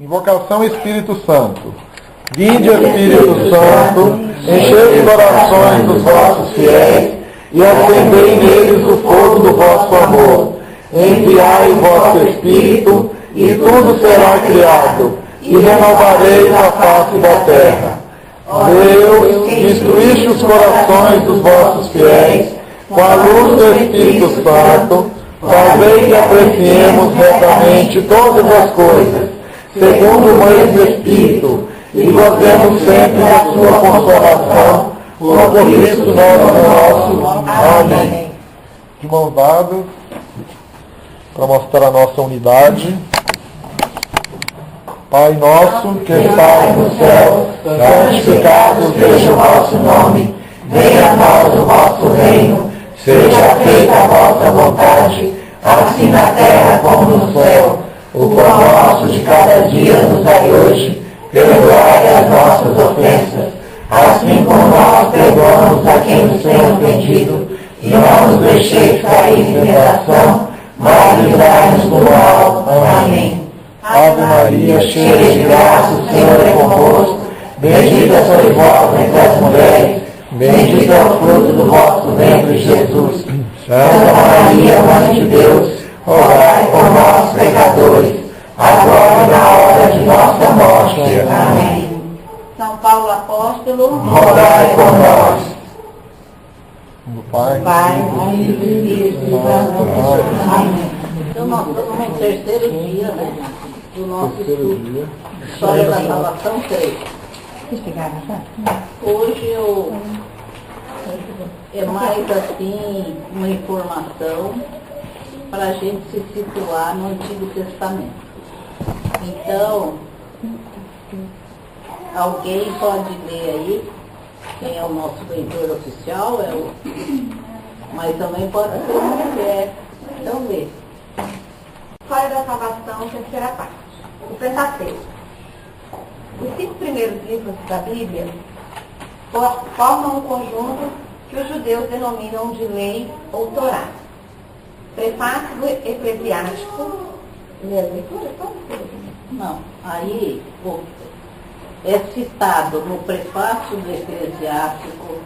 Invocação Espírito Santo. Vinde, Espírito Santo, enchei os corações dos vossos fiéis e acendei neles o fogo do vosso amor. Enviai o vosso Espírito e tudo será criado, e renovareis a face da terra. Deus, que instruíste os corações dos vossos fiéis com a luz do Espírito Santo, fazei que apreciemos retamente todas as coisas, segundo o mesmo Espírito, e gozemos sempre da sua consolação, por Cristo nosso. Amém. De mãos dadas, para mostrar a nossa unidade. Pai nosso, que estais no céu, santificado seja o vosso nome, venha a nós o vosso reino, seja feita a vossa vontade, assim na terra como no céu. O pão nosso de cada dia nos dai hoje, perdoai as nossas ofensas, assim como nós perdoamos a quem nos tem ofendido, e não nos deixeis cair em tentação, mas livrai-nos do mal. Amém. Ave Maria, cheia de graça, o Senhor é convosco, bendita sois vós entre as mulheres, bendito é o fruto do vosso ventre, Jesus. Santa Maria, Mãe de Deus, rogai por nós, pecadores, agora e na hora de nossa morte. Amém. São Paulo Apóstolo, rogai por nós. Do Pai, Filho e Espírito Santo. Amém. Então nós estamos no terceiro dia, né? Do nosso estudo. História da Salvação 3. Hoje é mais assim uma informação para a gente se situar no Antigo Testamento. Então, alguém pode ler aí, quem é o nosso leitor oficial, mas também pode ser uma mulher. Então lê. História da Salvação, terceira parte. O Pentateuco. Os 5 primeiros livros da Bíblia formam um conjunto que os judeus denominam de lei ou Torá. Prefácio eclesiástico. Não, aí é citado no prefácio do eclesiástico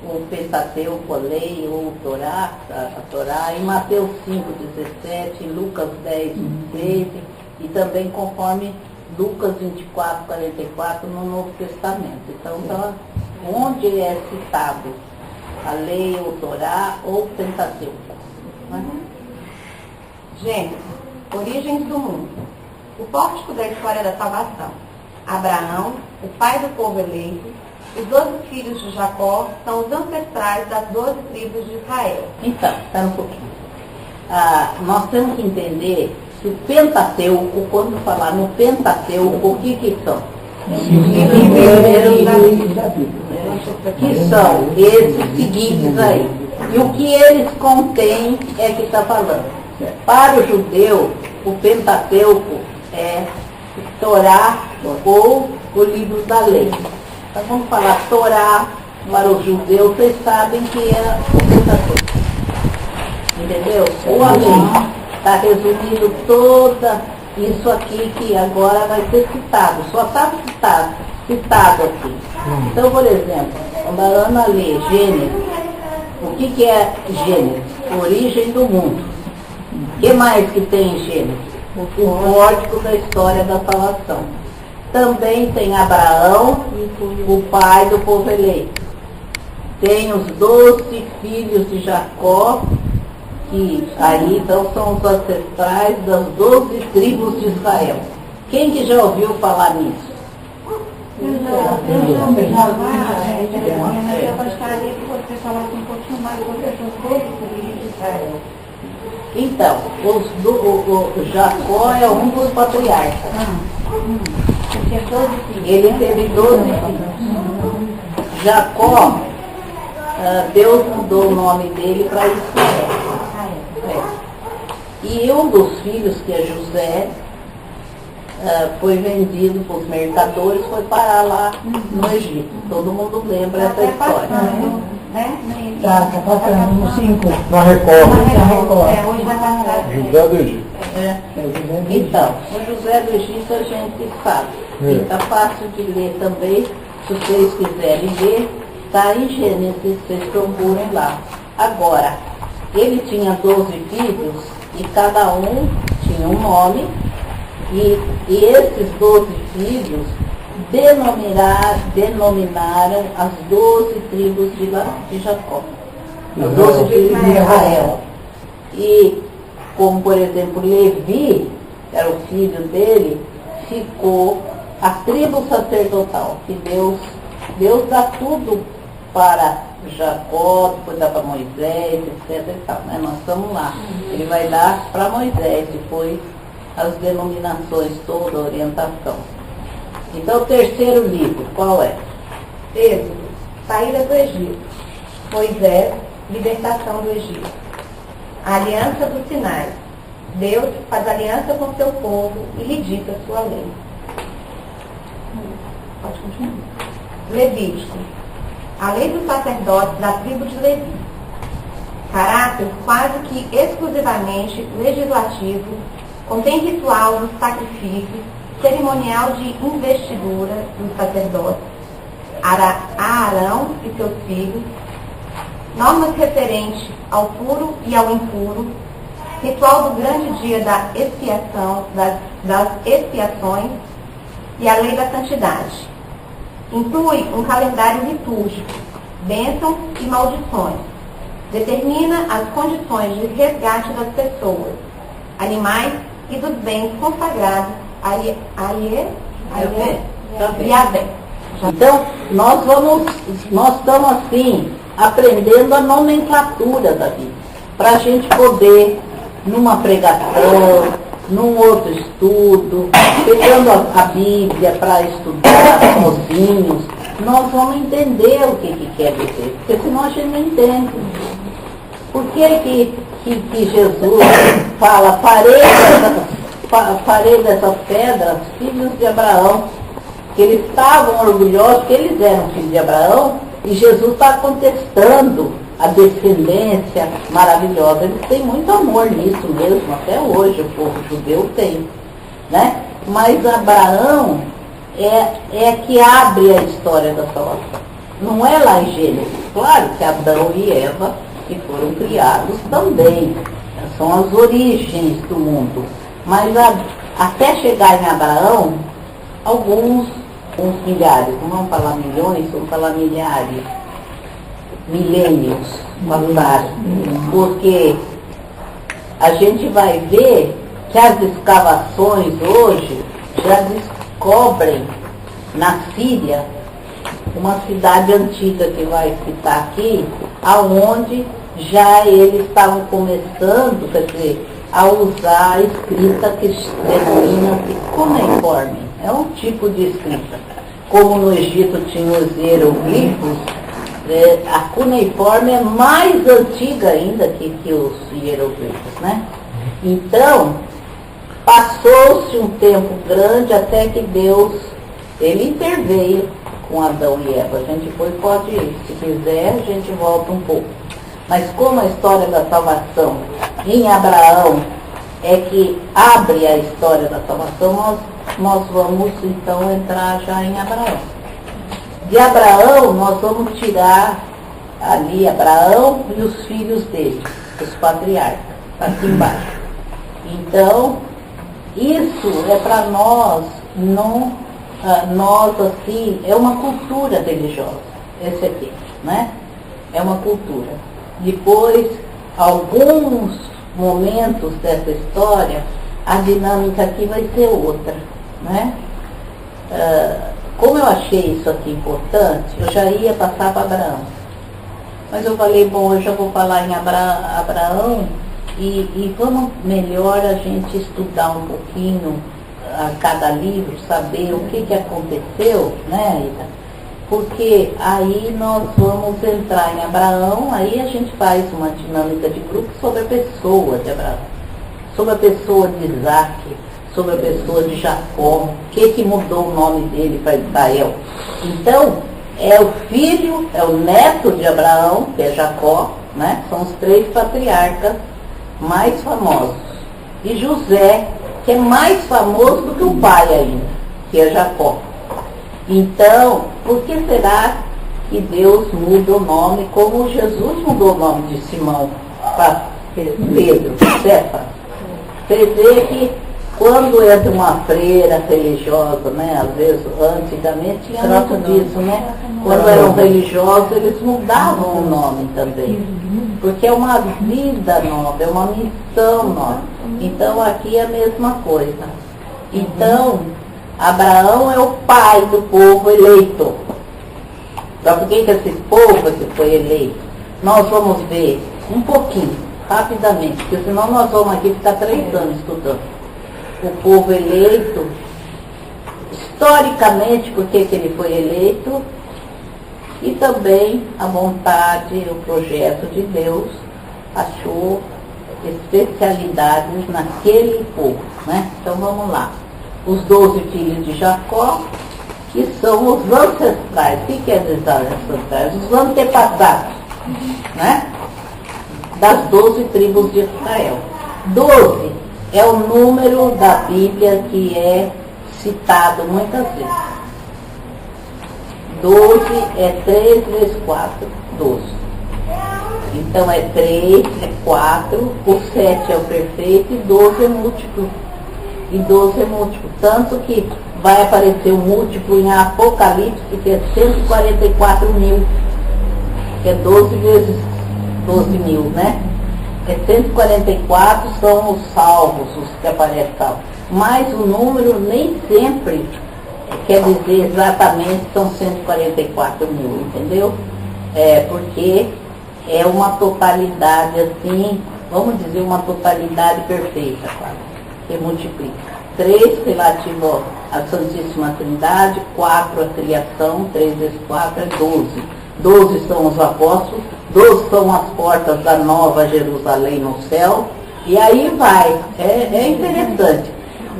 o Pentateuco, a lei ou a Torá, em Mateus 5,17, Lucas 10,13 e também conforme Lucas 24,44 no Novo Testamento. Então, onde é citado a lei ou Torá ou Pentateuco? Gênesis, origens do mundo. O pórtico da história da salvação. Abraão, o pai do povo eleito, os 12 filhos de Jacó são os ancestrais das 12 tribos de Israel. Então, espera um pouquinho. Nós temos que entender que o Pentateuco, quando falar no Pentateuco, o que são? Que são esses seguintes aí. E o que eles contêm é que está falando. Para o judeu, o Pentateuco é Torá ou o livro da lei. Então vamos falar Torá para os judeus, vocês sabem que é o Pentateuco. Entendeu? Ou a lei. Está resumindo toda isso aqui que agora vai ser citado. Só está citado aqui. Então, por exemplo, quando a Ana lê Gênesis, o que é Gênesis? Origem do mundo. O que mais que tem em Gênesis? O pórtico da história da salvação. Também tem Abraão, o pai do povo eleito. Tem os 12 filhos de Jacó, que aí então são os ancestrais das 12 tribos de Israel. Quem que já ouviu falar nisso? Eu gostaria que você falasse um pouquinho mais sobre essas 12 tribos de Israel. Então, o Jacó é um dos patriarcas. Ele teve 12 filhos. Jacó, Deus mudou o nome dele para Israel. E um dos filhos, que é José, foi vendido para os mercadores, foi parar lá no Egito. Todo mundo lembra essa história. Tá passando no 5. Na Record. Hoje vai passar. José do Egito. Então, o José do Egito a gente sabe. Fica fácil de ler também. Se vocês quiserem ver, está em Gênesis, vocês procurem lá. Agora, ele tinha 12 filhos e cada um tinha um nome. E esses 12 filhos denominaram as 12 tribos de Jacó. Os 12 filhos de Israel. E, como por exemplo, Levi, era o filho dele, ficou a tribo sacerdotal, que Deus dá tudo para Jacó, depois dá para Moisés, etc. E tal, né? Nós estamos lá. Ele vai dar para Moisés, depois as denominações, toda a orientação. Então, o terceiro livro, qual é? Êxodo, saída do Egito. Moisés, libertação do Egito. A aliança do Sinai. Deus faz aliança com seu povo e lhe dita sua lei. Pode continuar. Levítico. A lei dos sacerdotes da tribo de Levi. Caráter quase que exclusivamente legislativo, contém ritual dos sacrifícios, cerimonial de investidura dos sacerdotes, a Arão e seus filhos, normas referentes ao puro e ao impuro, ritual do grande dia da expiação, das expiações e a lei da santidade. Inclui um calendário litúrgico, bênçãos e maldições. Determina as condições de resgate das pessoas, animais e dos bens consagrados a Yahvé. Então, nós estamos assim, aprendendo a nomenclatura da Bíblia, para a gente poder, numa pregação, num outro estudo, pegando a Bíblia para estudar sozinhos, nós vamos entender o que quer dizer, porque senão a gente não entende. Por que Jesus fala, farei dessas pedras filhos de Abraão? Que eles estavam orgulhosos, que eles eram filhos de Abraão, e Jesus está contestando a descendência maravilhosa. Eles têm muito amor nisso mesmo, até hoje o povo judeu tem, né? Mas Abraão é que abre a história da salvação. Não é lá em Gênesis. Claro que Adão e Eva que foram criados também. São as origens do mundo. Mas até chegar em Abraão, uns milhares, não vamos falar milhões, vamos falar milhares, milênios passaram. Porque a gente vai ver que as escavações hoje já descobrem na Síria uma cidade antiga que vai citar aqui, aonde já eles estavam começando, quer dizer, a usar a escrita que se denomina cuneiforme. É um tipo de escrita. Como no Egito tinha os hieroglifos, a cuneiforme é mais antiga ainda que os hieroglifos, né? Então, passou-se um tempo grande até que Deus, ele interveio com Adão e Eva. A gente pode ir, se quiser, a gente volta um pouco. Mas como a história da salvação em Abraão é que abre a história da salvação, nós vamos então entrar já em Abraão. De Abraão nós vamos tirar ali Abraão e os filhos dele, os patriarcas, aqui embaixo. Então, isso é para nós, nós assim, é uma cultura religiosa, esse aqui, né? É uma cultura. Depois, alguns momentos dessa história, a dinâmica aqui vai ser outra, né? Como eu achei isso aqui importante, eu já ia passar para Abraão. Mas eu falei, bom, eu já vou falar em Abraão e vamos melhor a gente estudar um pouquinho a cada livro, saber o que aconteceu, né, Ida? Porque aí nós vamos entrar em Abraão, aí a gente faz uma dinâmica de grupo sobre a pessoa de Abraão, sobre a pessoa de Isaac, sobre a pessoa de Jacó, o que mudou o nome dele para Israel. Então, é o filho, é o neto de Abraão, que é Jacó, né? São os 3 patriarcas mais famosos. e José, que é mais famoso do que o pai ainda, que é Jacó. Então, por que será que Deus muda o nome, como Jesus mudou o nome de Simão para Pedro, Cefas? Você vê que quando entra uma freira religiosa, né, às vezes, antigamente tinha muito disso, né? Quando eram religiosos, eles mudavam o nome também. Porque é uma vida nova, é uma missão nova. Então aqui é a mesma coisa. Então, Abraão é o pai do povo eleito. Só por que esse povo que foi eleito? Nós vamos ver um pouquinho, rapidamente, porque senão nós vamos aqui ficar 3 anos estudando. O povo eleito, historicamente, por que ele foi eleito, e também a vontade, o projeto de Deus achou especialidades naquele povo, né? Então vamos lá. Os 12 filhos de Jacó, que são os ancestrais. O que quer dizer ancestrais? Os antepassados, né? Das 12 tribos de Israel. 12 é o número da Bíblia que é citado muitas vezes. 12 é 3 vezes 4, 12. Então é 3, é 4, o 7 é o perfeito e 12 é múltiplo. E 12 é múltiplo. Tanto que vai aparecer o múltiplo em Apocalipse, que é 144 mil. Que é 12 vezes 12 mil, né? É 144 são os salvos, os que aparecem salvos. Mas o número nem sempre quer dizer exatamente são 144 mil, entendeu? Porque é uma totalidade assim, vamos dizer uma totalidade perfeita, quase, que multiplica. 3 relativo à Santíssima Trindade, 4 à criação, 3 vezes 4 é 12. 12 são os apóstolos, 12 são as portas da Nova Jerusalém no céu, e aí vai, é interessante.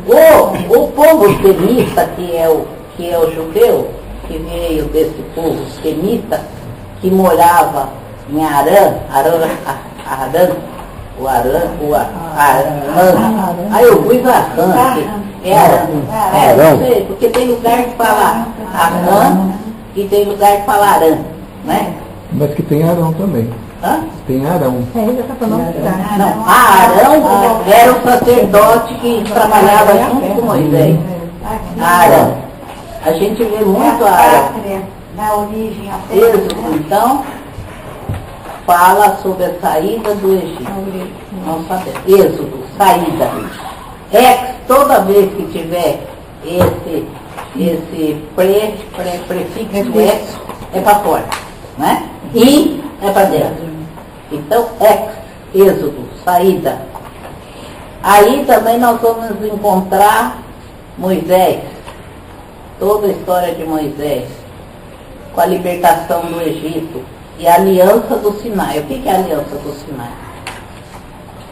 O povo semita, que é o judeu, que veio desse povo semita, que morava em Arã, aí eu fui para Arã, não sei, porque tem lugar que fala Arã e tem lugar que fala Arã, né? Mas que tem Arão também. Hã? Tem Arão. Não, Arão era o sacerdote que trabalhava junto com Moisés. Arão. A gente vê muito Arão. Na origem até. Êxodo, então, fala sobre a saída do Egito. Não sabemos. Êxodo, saída. Toda vez que tiver esse prefixo ex, é para fora, né? E é para dentro. Então, êxodo, saída. Aí também nós vamos encontrar Moisés, toda a história de Moisés, com a libertação do Egito e a aliança do Sinai. O que é a aliança do Sinai?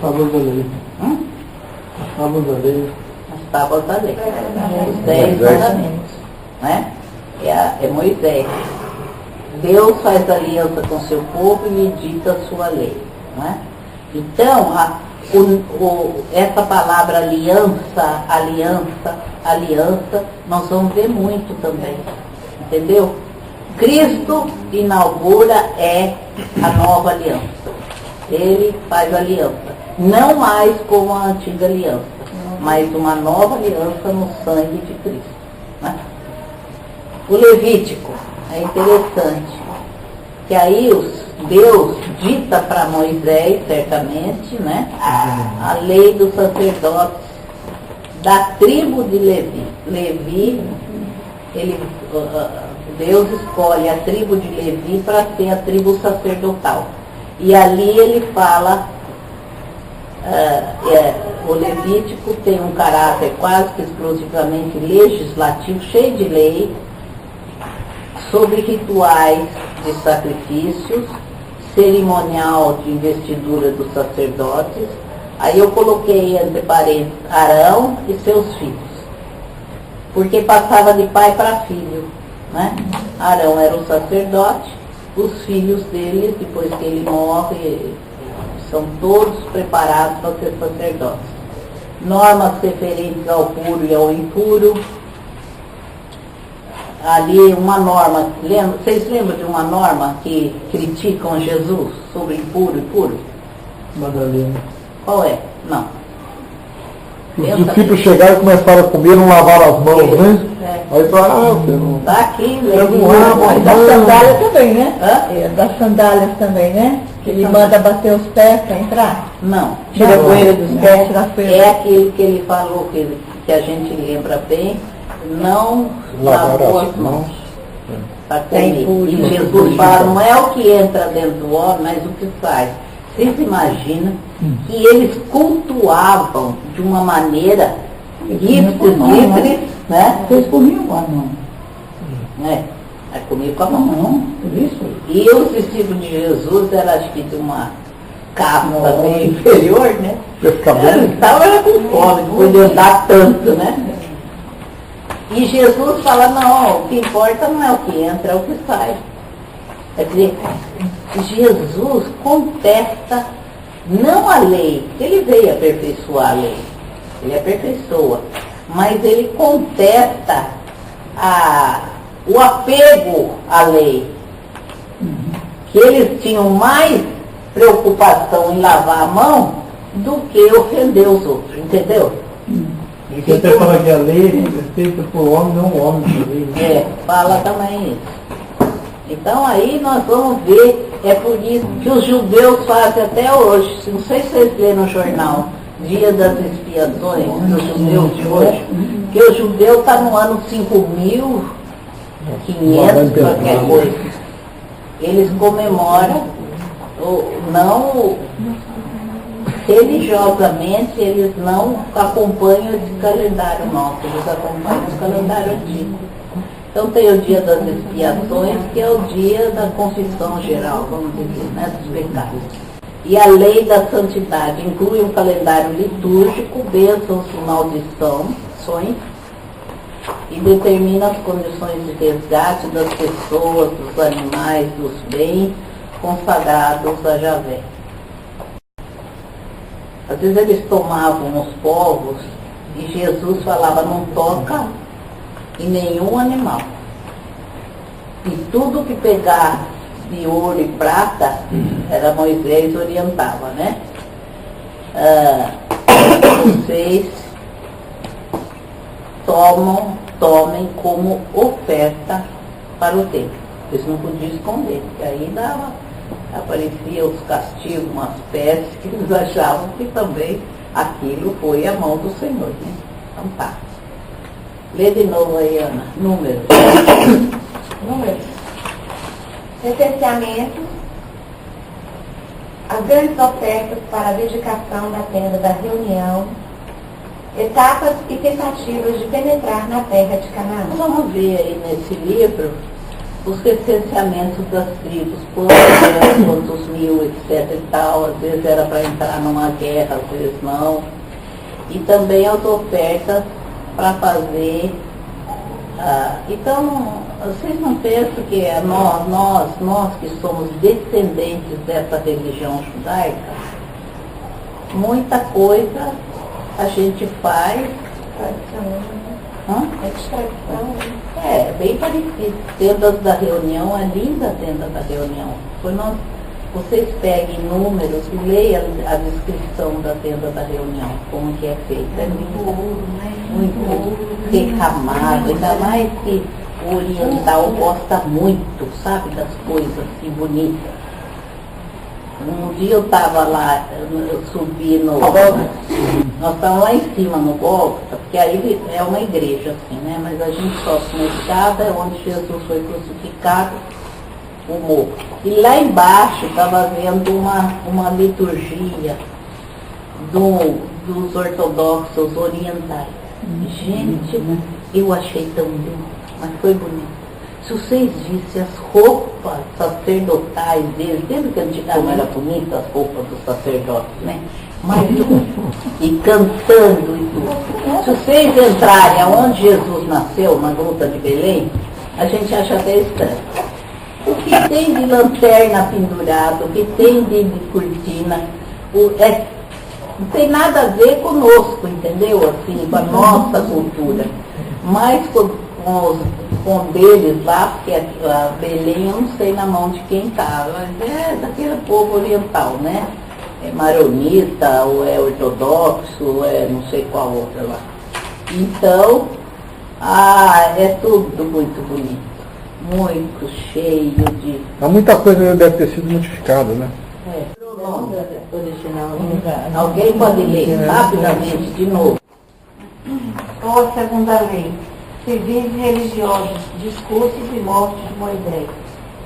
Tábuas da lei. As tábuas da lei. As tábuas da lei. Os 10 mandamentos, né? É Moisés. Deus faz aliança com seu povo e lhe dita a sua lei, né? Então, essa palavra aliança, nós vamos ver muito também, entendeu? Cristo inaugura a nova aliança. Ele faz aliança, não mais como a antiga aliança, mas uma nova aliança no sangue de Cristo, né? O Levítico é interessante, que aí Deus dita para Moisés, certamente, né, a lei dos sacerdotes da tribo de Levi. Deus escolhe a tribo de Levi para ser a tribo sacerdotal. E ali ele fala, o Levítico tem um caráter quase que exclusivamente legislativo, cheio de lei, sobre rituais de sacrifícios, cerimonial de investidura dos sacerdotes. Aí eu coloquei entre parênteses Arão e seus filhos, porque passava de pai para filho, né? Arão era o sacerdote, os filhos dele, depois que ele morre, são todos preparados para ser sacerdotes. normas referentes ao puro e ao impuro. Ali uma norma, vocês lembram de uma norma que criticam Jesus sobre impuro e puro? Madalena. Qual é? Não. Os Pensa discípulos chegaram e começaram a comer, não lavaram as mãos, né? É. Aí falaram, você não... Tá aqui, Mas das sandálias também, né? Hã? É, das sandálias também, né? Que ele manda bater os pés para entrar. Não. Tira a Não. poeira dos pés, tira a poeira. É aquele que ele falou, que a gente lembra bem, não Lavar lavou as as mãos. Para Tem comer. impuro. E Jesus fala, não é o que entra dentro do homem, mas o que sai. Vocês imaginam que eles cultuavam de uma maneira ipsis, né? Vocês comiam com a mão. É, aí comia com a mão. Não, por isso. E os discípulos de Jesus eram, acho que, de uma casta bem inferior, né? Pescador. Estava com fome, depois de andar tanto, né? E Jesus fala, não, o que importa não é o que entra, é o que sai. Quer dizer, Jesus contesta não a lei, ele veio aperfeiçoar a lei, ele aperfeiçoa, mas ele contesta o apego à lei, que eles tinham mais preocupação em lavar a mão do que ofender os outros, entendeu? E que até fala que a lei é feita por homem, não o homem por lei. É, fala também isso. Então aí nós vamos ver, é por isso que os judeus fazem até hoje, não sei se vocês lêem no jornal, Dia das Expiações, dos judeus de hoje, que o judeu está no ano 5.500, qualquer coisa. Eles comemoram, não religiosamente, eles não acompanham esse calendário nosso, eles acompanham o calendário antigo. Então tem o dia das expiações, que é o dia da confissão geral, vamos dizer, né, dos pecados. E a lei da santidade inclui um calendário litúrgico, bênçãos e maldições, e determina as condições de resgate das pessoas, dos animais, dos bens consagrados a Javé. Às vezes eles tomavam os povos e Jesus falava, não toca em nenhum animal. E tudo que pegar de ouro e prata, era Moisés orientava, né? Vocês tomem como oferta para o templo. Eles não podiam esconder, porque aí aparecia os castigos, umas pestes que eles achavam que também aquilo foi a mão do Senhor, né? Então tá. Lê de novo aí, Ana. Números. Números. Recenseamento. As grandes ofertas para a dedicação da tenda da reunião. Etapas e tentativas de penetrar na terra de Canaã. Vamos ver aí nesse livro os recenseamentos das tribos, quantos mil, etc e tal. Às vezes era para entrar numa guerra, às vezes não. E também as ofertas para fazer. Então, vocês não pensam que nós que somos descendentes dessa religião judaica, muita coisa a gente faz. É de tradição. É, bem parecido. Tendas da reunião, a linda tenda da reunião. Vocês peguem números e leiam a descrição da tenda da reunião, como que é feita. É muito derramado, ainda mais que o oriental gosta muito, sabe, das coisas assim bonitas. Um dia eu estava lá, eu subi no... Nós estávamos lá em cima no Gólgota, porque aí é uma igreja assim, né? Mas a gente sobe na escada onde Jesus foi crucificado, o morro. E lá embaixo estava vendo uma liturgia dos ortodoxos orientais. Gente, eu achei tão lindo, mas foi bonito. Se vocês vissem as roupas sacerdotais deles, lembra que antigamente era bonita as roupas dos sacerdotes, né? Mas e cantando e tudo. Se vocês entrarem aonde Jesus nasceu, na Gruta de Belém, a gente acha até estranho. O que tem de lanterna pendurada, o que tem de cortina, Não tem nada a ver conosco, entendeu? Assim, com a nossa cultura. Mas com deles lá, porque a Belém eu não sei na mão de quem está, mas é daquele povo oriental, né? É maronita, ou é ortodoxo, ou é não sei qual outra lá. Então, é tudo muito bonito, muito cheio de... Há muita coisa deve ter sido modificada, né? Original. Alguém pode ler rapidamente de novo? Ou a segunda lei, civis e religiosos, discursos e mortes de Moisés.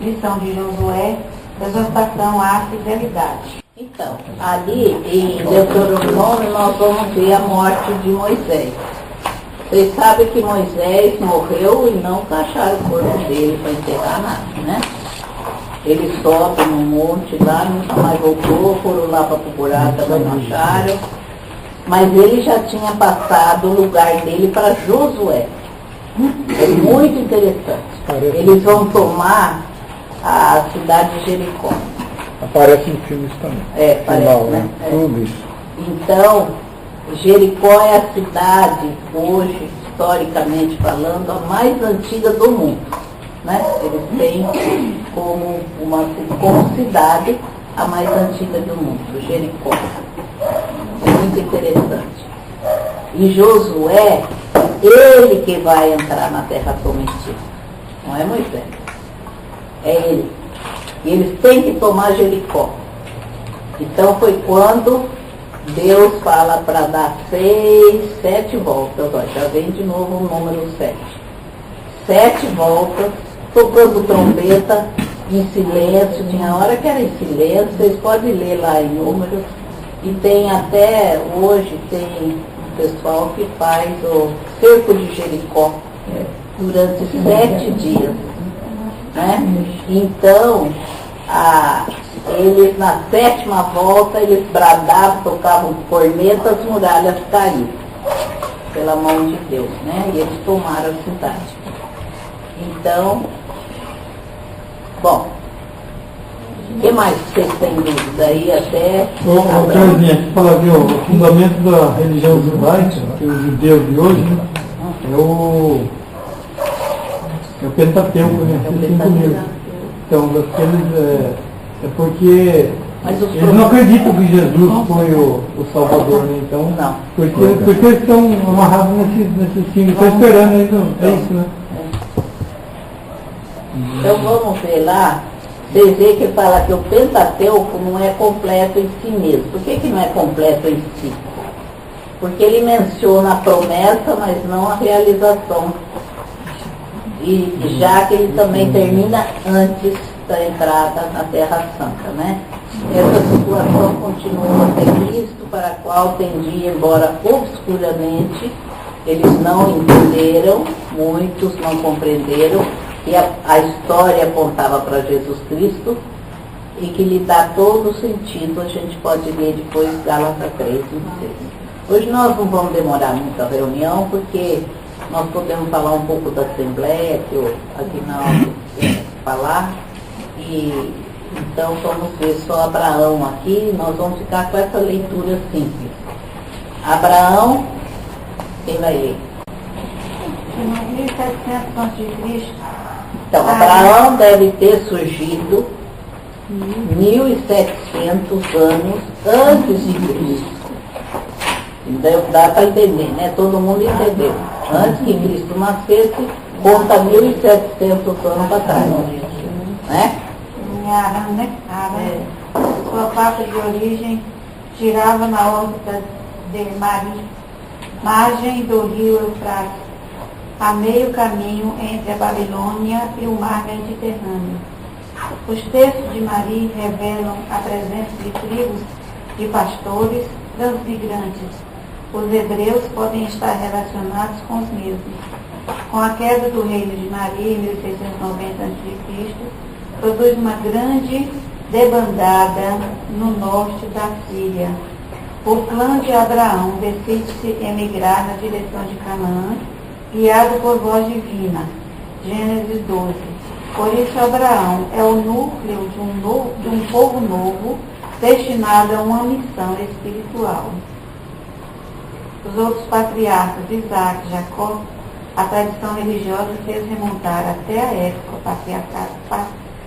Lição de Josué, exortação à fidelidade. Então, ali em Deuteronômio nós vamos ver a morte de Moisés. Vocês sabem que Moisés morreu e não acharam o corpo dele para enterrar nada, né? Ele sobe no monte lá, nunca mais voltou, foram lá para procurar, também não acharam. Mas ele já tinha passado o lugar dele para Josué. É muito interessante. Eles vão tomar a cidade de Jericó. Aparece em filmes também. Parece, Final, né? Tudo isso. Então, Jericó é a cidade, hoje, historicamente falando, a mais antiga do mundo. Né? Eles têm como cidade a mais antiga do mundo, Jericó. Muito interessante. E Josué, ele que vai entrar na terra prometida. Não é Moisés. É ele. E eles têm que tomar Jericó. Então foi quando Deus fala para dar 7 voltas. Ó, já vem de novo o número 7. 7 voltas, tocando trombeta, em silêncio. Tinha hora que era em silêncio, vocês podem ler lá em números. E tem até hoje, tem um pessoal que faz o cerco de Jericó durante 7 dias. Né? Então, eles na 7ª volta, eles bradavam, tocavam corneta, as muralhas caíram pela mão de Deus, né? E eles tomaram a cidade. Então, bom, o que mais vocês têm dúvida aí até... Carolzinha, fala aqui, o fundamento da religião judaica, que os judeus de hoje, né, é o Pentateuco, né? Então, daqueles, é porque eles não acreditam que Jesus foi o Salvador, né? Então, não. Porque eles estão amarrados nesse filme, estão esperando ainda, é isso, né? Então vamos ver lá, vocês veem que fala que o Pentateuco não é completo em si mesmo. Por que não é completo em si? Porque ele menciona a promessa, mas não a realização. E já que ele também termina antes da entrada na Terra Santa, né? Essa situação continua até Cristo, para a qual tendia, embora obscuramente, eles não entenderam, muitos não compreenderam, que a história apontava para Jesus Cristo e que lhe dá todo o sentido. A gente pode ler depois Gálatas 3, 26. Hoje nós não vamos demorar muito a reunião, porque nós podemos falar um pouco da Assembleia, que eu aqui na hora falar, e então vamos ver só Abraão aqui, nós vamos ficar com essa leitura simples. Abraão, quem vai ler? Em 1700 a.C., então, Abraão deve ter surgido 1700 anos antes de Cristo. Dá para entender, né? Todo mundo entendeu. Antes que Cristo nascesse, conta 1700 anos para trás. Né? Em Arã, né? Arã, sua pátria de origem girava na órbita de margem do rio Eufrates, a meio caminho entre a Babilônia e o mar Mediterrâneo. Os textos de Maria revelam a presença de tribos de pastores transmigrantes. Os hebreus podem estar relacionados com os mesmos. Com a queda do reino de Maria em 1690 a.C., produz uma grande debandada no norte da Síria. O clã de Abraão decide-se emigrar na direção de Canaã, guiado por voz divina. Gênesis 12. Por isso Abraão é o núcleo de um povo novo, destinado a uma missão espiritual. Os outros patriarcas, Isaac e Jacó, a tradição religiosa fez remontar até a época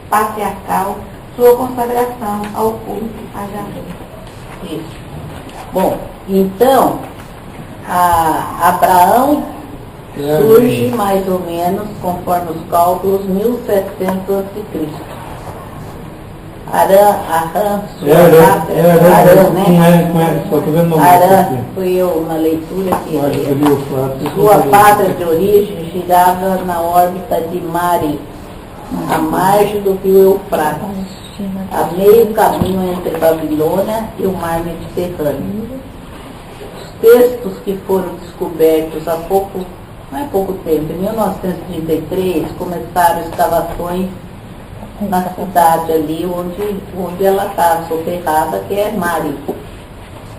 patriarcal sua consagração ao culto a Javé. Isso. Bom, então, Abraão surge mais ou menos, conforme os cálculos, 1700 a.C. Arã, foi eu na leitura que sua pátria de origem girava na órbita de Mari, à margem do rio Eufrates, a meio caminho entre Babilônia e o mar Mediterrâneo. Os textos que foram descobertos há pouco tempo, em 1933, começaram escavações na cidade ali onde ela está soterrada, que é Mari.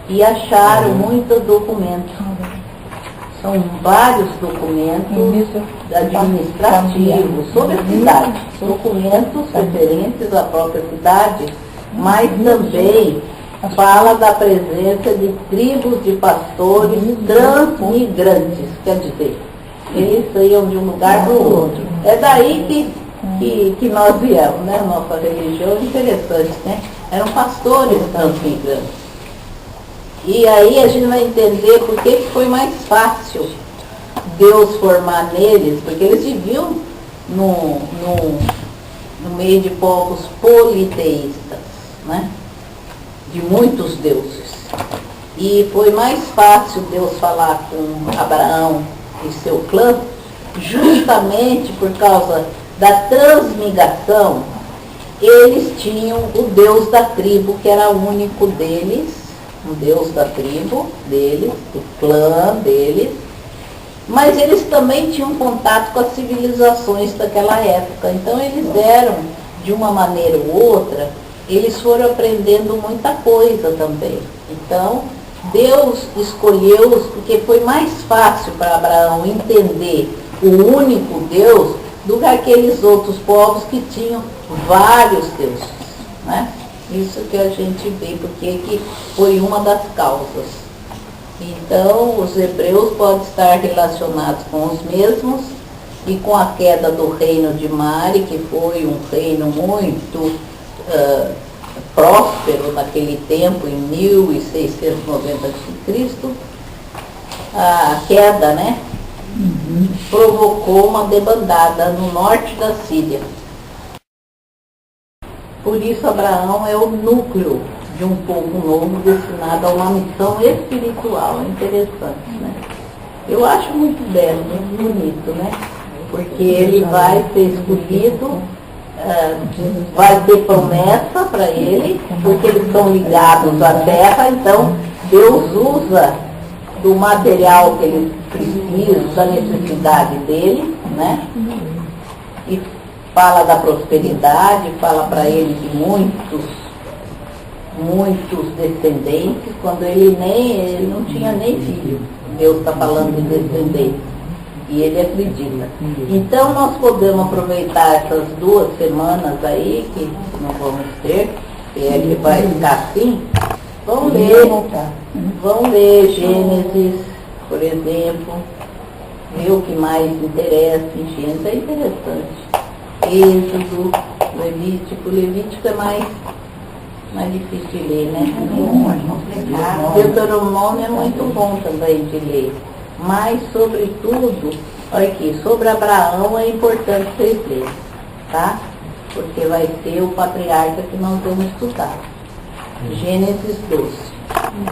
E acharam muitos documentos. São vários documentos administrativos sobre a cidade. Documentos referentes à própria cidade, mas também fala da presença de tribos de pastores transmigrantes, quer dizer, eles saíam de um lugar para o outro. É daí que nós viemos, né? Nossa religião é interessante, né? Eram pastores transmigrantes. E aí a gente vai entender por que foi mais fácil Deus formar neles, porque eles viviam no meio de povos politeístas, né? De muitos deuses. E foi mais fácil Deus falar com Abraão e seu clã, justamente por causa da transmigração. Eles tinham o Deus da tribo, que era o único deles, o Deus da tribo deles, do clã deles, mas eles também tinham contato com as civilizações daquela época. Então eles eram, de uma maneira ou outra, eles foram aprendendo muita coisa também. Então, Deus escolheu-os porque foi mais fácil para Abraão entender o único Deus do que aqueles outros povos que tinham vários deuses, né? Isso que a gente vê, porque que foi uma das causas. Então, os hebreus podem estar relacionados com os mesmos, e com a queda do reino de Mari, que foi um reino muito próspero naquele tempo, em 1690 a.C., a queda, né? Provocou uma debandada no norte da Síria. Por isso Abraão é o núcleo de um povo novo destinado a uma missão espiritual. É interessante, né? Eu acho muito belo, muito bonito, né? Porque ele vai ser escolhido, vai ter promessa para ele, porque eles estão ligados à terra, então Deus usa do material que eles precisam, da necessidade dele, né? E fala da prosperidade, fala para ele de muitos descendentes, quando ele não tinha nem filho. Deus está falando de descendentes, e ele acredita. Então nós podemos aproveitar essas 2 semanas aí, que não vamos ter, que vai ficar assim. Vamos ler Gênesis, por exemplo, ver o que mais interessa em Gênesis, é interessante. Êxodo, Levítico é mais difícil de ler, né? Deuteronômio é muito bom também de ler. Mas, sobretudo, olha aqui, sobre Abraão é importante vocês lerem, tá? Porque vai ser o patriarca que nós vamos estudar. Gênesis 12.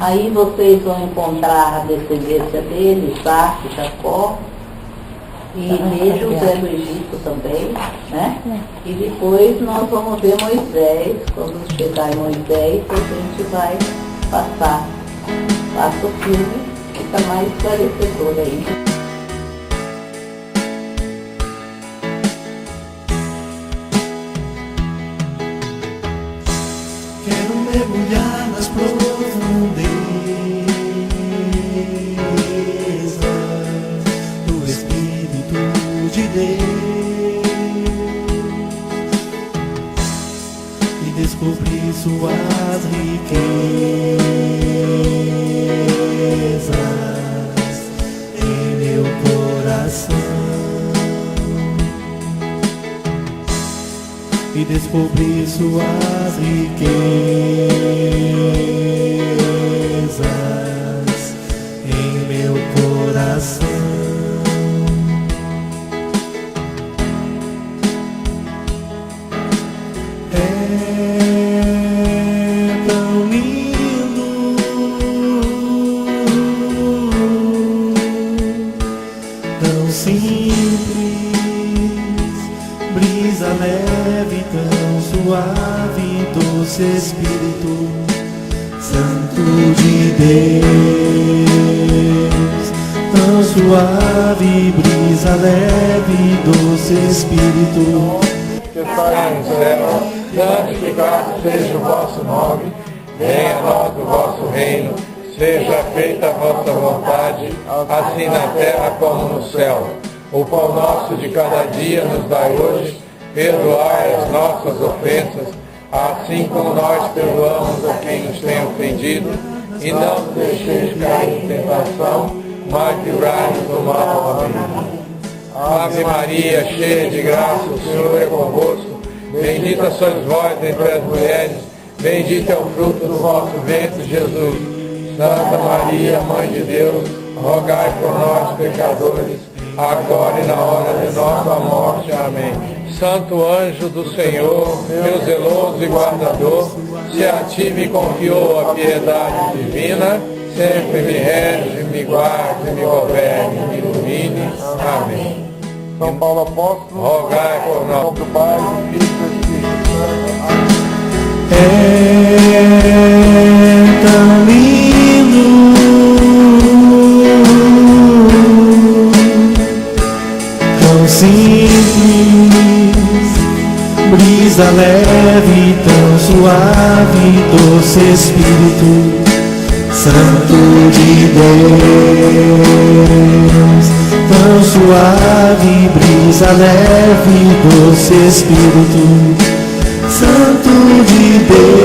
Aí vocês vão encontrar a descendência dele, Isaac, Jacó, e ver José do Egito também, né? E depois nós vamos ver Moisés. Quando chegar em Moisés, a gente vai passa o filme, fica mais esclarecedor aí. Quero mergulhar nas profundezas do Espírito de Deus e descobrir suas riquezas descobrir suas riquezas em meu coração. É tão lindo, tão simples, brisa leve, tão suave, doce Espírito Santo de Deus. Tão suave, brisa leve, doce Espírito que está no céu, santificado seja o vosso nome, venha a nós o vosso reino, seja feita a vossa vontade, assim na terra como no céu. O pão nosso de cada dia nos dai hoje, perdoai as nossas ofensas, assim como nós perdoamos a quem nos tem ofendido, e não nos deixeis cair em tentação, mas livrai-nos do mal. Amém. Ave Maria, cheia de graça, o Senhor é convosco. Bendita sois vós entre as mulheres, bendito é o fruto do vosso ventre, Jesus. Santa Maria, Mãe de Deus, rogai por nós, pecadores, agora e na hora de nossa morte. Amém. Santo anjo do Senhor, meu zeloso e guardador, se a ti me confiou a piedade divina, sempre me rege, me guarde, me governe, me ilumine. Amém. São Paulo Apóstolo, rogai por nós. do Pai, do Filho e do Espírito Santo. é tão lindo, tão simples, brisa leve, tão suave, doce Espírito Santo de Deus. Tão suave, brisa leve, doce Espírito Santo de Deus.